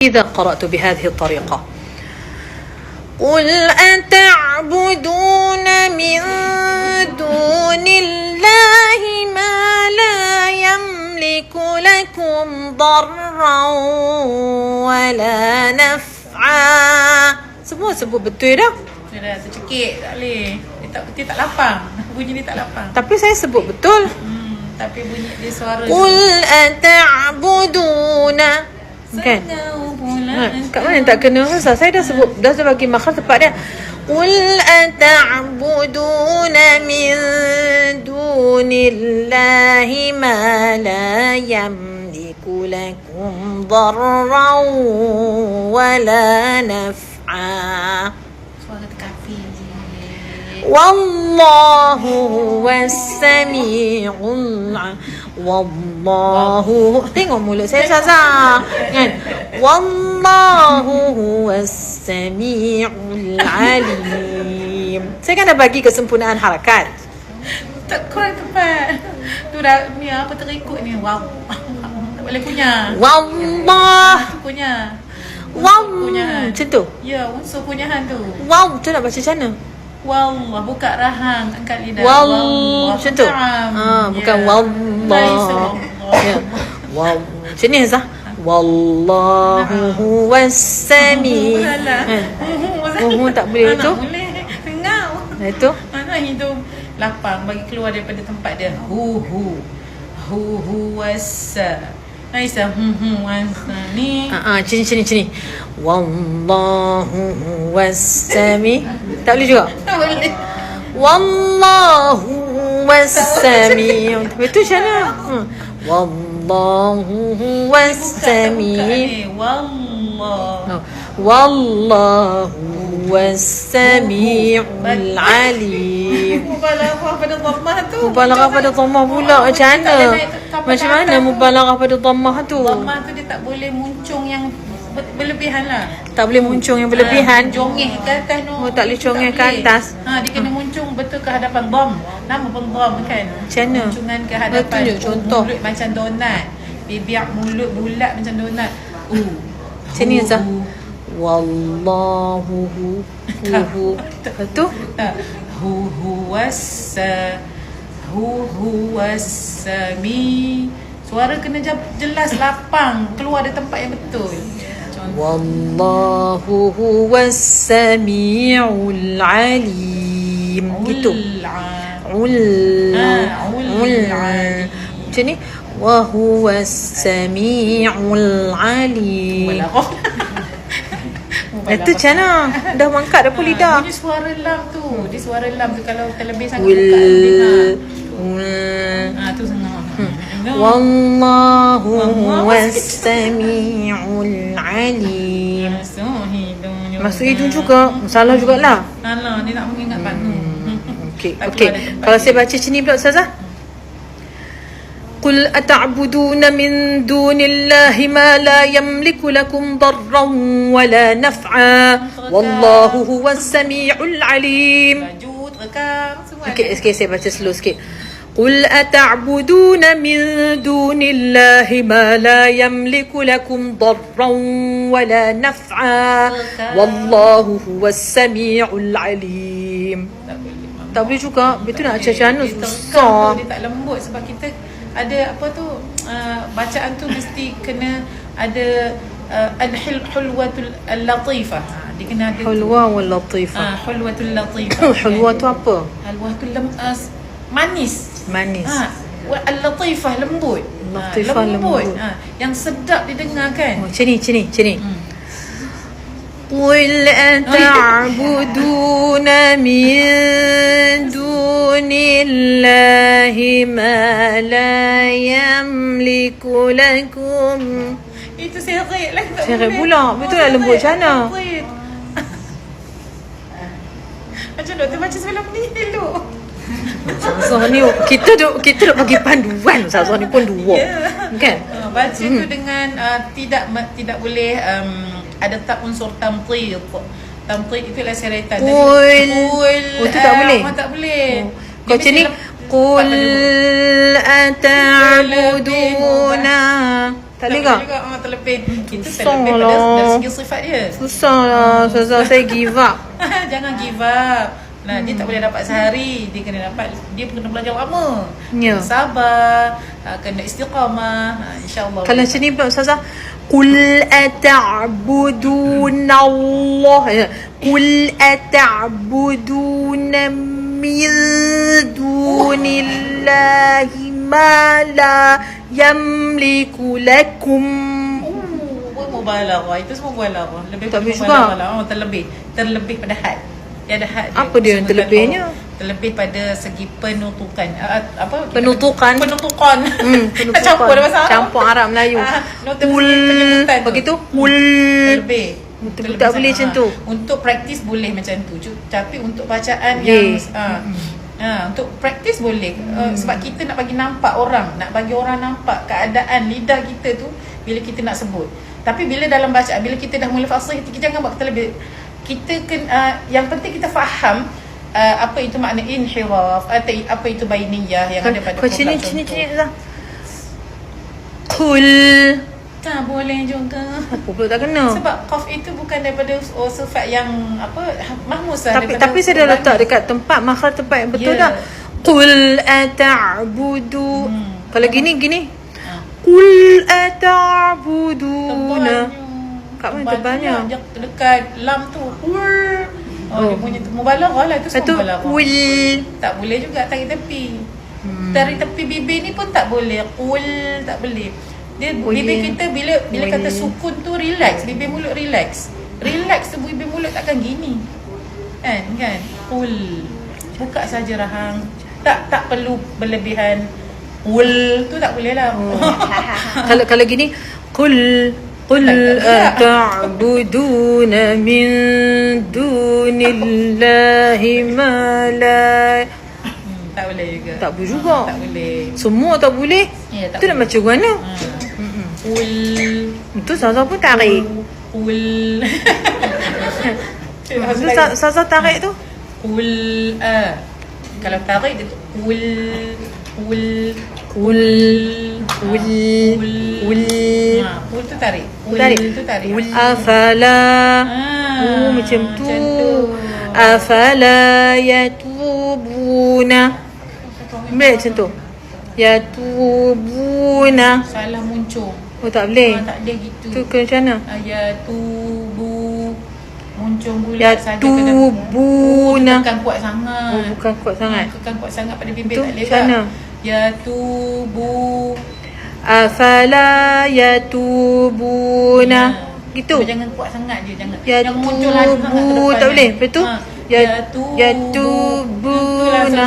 إذا قرأت بهذه الطريقة: قل أتعبدون من دون الله ما لا يملك لكم ضرا ولا نفعا. Semua sebut betul dah. Dah tercekik, tak boleh. Dia tak lapang. Bunyi dia tak lapang. Tapi saya sebut betul. Tapi bunyi dia suara. Qul ata'buduna. Kan? Kat mana tak kena Ustaz? Saya dah sebut, dah bagi makhraj tepat dia. Qul ata'buduna min dunillahi ma la yamliku lakum darran wala naf'a. Suara terkafi je. Wallahu huwas sami'ul Wallahu, tengok mulut saya Saza kan. Wallahu huwas sami'ul alim. Saya kan dah bagi kesempurnaan harakat. Tak kurang tepat. Tu dah ni apa terikut ni. Wow. Tak boleh kunyah. Wallah. Kunyah. Wow. Kunyahan. Macam tu. Ya, unsur kunyahan tu. Wow, tu nak baca macam mana? Wallah, buka rahang, angkat lidah. Wallah, macam tu. Bukan wallah. Ya. Wow. Macam ni Zah. Wallahu huwas sami. Tak boleh itu. Boleh. Tengau. Itu. Mana hidung lapang bagi keluar daripada tempat dia. Hu was. Naisa ni. Sini. Wallahu huwas sami. Tak boleh juga. Tak boleh. Wallahu huwas sami. Betul macam mana? Wallahu huwas sami. Wallahu huwas sami'ul alim. Mubalaghah pada dhammah tu. Mubalaghah pada dhammah pula macam mana? Macam mana mubalaghah pada dhammah tu? Dhammah tu dia tak boleh muncung yang berlebihan lah. Tak boleh muncung yang berlebihan. Jongeh ke atas tu. Oh, tak boleh congeh ke atas. Dia kena muncung betul ke hadapan dham. Nama pun dham kan. Macam mana? Munculkan ke hadapan. Tunjuk contoh. Mulut macam donat. Bibir mulut bulat macam donat. Sini Zah. Wallahu hu. Tu? Huwas sami. Suara kena jelas lapang, keluar dari tempat yang betul. Wallahu huwas sami'ul alim. Gitu. Macam ni. Wa huwas sami'ul alim. Itu macam mana? Dah mangkat dah pun lidah. Bunyi suara lam tu. Dia suara lam tu kalau terlebih sangat buka dengar. Tu sangat. Wallahu huwas sami'ul alim. Masuk hidung juga. Salah jugalah. Salah, dia nak mengingat panu. Okey. Kalau saya baca macam ni pula Ustazah. قل أتعبدون من دون الله ما لا يملك لكم ضرا ولا نفعا والله هو السميع العليم. Okey, saya baca slow sikit. قل أتعبدون من دون الله ما لا يملك لكم ضرا ولا نفعا والله هو السميع العليم. Tak boleh juga. Betul nak macam-macam susah. Dia tak lembut sebab kita ada apa tu bacaan tu mesti kena ada al-hulwatul latifah. Dia kena ada hulwa wal latifah. Hulwatul latifah. Hulwa tu apa? Hulwatul manis. Al-latifah lembut. Latifah lembut. Yang sedap didengar kan. Macam ni. قل أتعبدون من دون الله ما لا يملك لكم. Itu serik lah. Serik pula. Betul lah lembut macam mana? Macam doktor baca sebelum ni dulu. Ustazah ni kita duk bagi panduan. Ustazah ni pun dua. Kan? Baca tu dengan tidak boleh ada tak unsur tamtid. Tamtid itulah seretan. Itu tak boleh. Tak boleh. Kau macam ni. Qul ata'buduna Tak boleh ke? juga. Terlebih. Itu Susah terlebih lah. dari segi sifat dia. Susah lah Ustazah, saya give up. Jangan give up. Nah, dia tak boleh dapat sehari. Dia kena kena belajar lama. Ya. Kena sabar, kena istiqamah. InsyaAllah. Kalau macam ni pula Ustazah, Qul ata'buduna Allah, Qul ata'buduna min dunillahi ma la yamliku lakum. Mubalaghah. Itu semua mubalaghah. Lebih Tak pada boleh juga. mubalaghah. Terlebih pada had. Dia ada had. Apa dia yang terlebihnya? Terlebih pada segi penutukan. Apa? Penutukan. Penutukan. Penutukan. Campur bahasa Arab. Campur Arab Melayu. Nota Qul, penyebutan tu. begitu. Qul. Terlebih. Betul, tak boleh macam tu. Untuk praktis boleh macam tu. Tapi untuk bacaan Boleh. yang untuk praktis boleh. Sebab kita nak bagi nampak orang, nak bagi orang nampak keadaan lidah kita tu bila kita nak sebut. Tapi bila dalam bacaan, bila kita dah mula fasih, kita jangan buat terlebih. Kita yang penting kita faham apa itu makna inhiraf, atau apa itu bainiyah yang ada pada Kau sini lah. Qul. Tak boleh juga. Apa pula tak kena? Sebab qaf itu bukan daripada sifat yang mahmus lah. Tapi saya dah letak dekat tempat, makhraj tempat yang betul dah. Qul ata'budu. Kalau gini. Qul ata'buduna. Kat mana tebalnya? Dekat lam tu. Qul. Dia punya mubalaghah lah. Itu semua mubalaghah. Qul. Tak boleh juga tarik tepi. Tarik tepi bibir ni pun tak boleh. Qul tak boleh. Dia bibir kita bila kata sukun tu relax, bibir mulut relax. Relax tu bibir mulut takkan gini. Kan? Qul. Buka saja rahang. Tak perlu berlebihan. Qul tu tak boleh lah. Kalau gini, Qul ata'buduna min dunillahi ma la. Tak boleh juga. Tak boleh juga. Tak boleh. Semua tak boleh. Ya, tak Itu nak boleh. macam mana? Qul. Itu Ustazah pun tarik. Qul. Itu Ustazah tarik tu. Qul. Kalau tarik dia tu qul. Qul Tu tarik. Tu tarik. Afala. Macam tu. Afala yatubuna. Macam tu. Yatubuna. Salah muncul. Oh tak boleh. Tak ada gitu. Tu ke macam mana? Yatubu. Muncul bulat saja Yatubuna. Bukan kuat sangat. Oh bukan kuat sangat. Bukan kuat sangat pada bibir, Tu tak boleh macam mana? Yatubu. Afala yatubuna. Gitu. Jangan kuat sangat je. Jangan Yatubu. muncul lagi sangat ke depan. Tak boleh. Lepas tu Yatubuna. Yatubuna.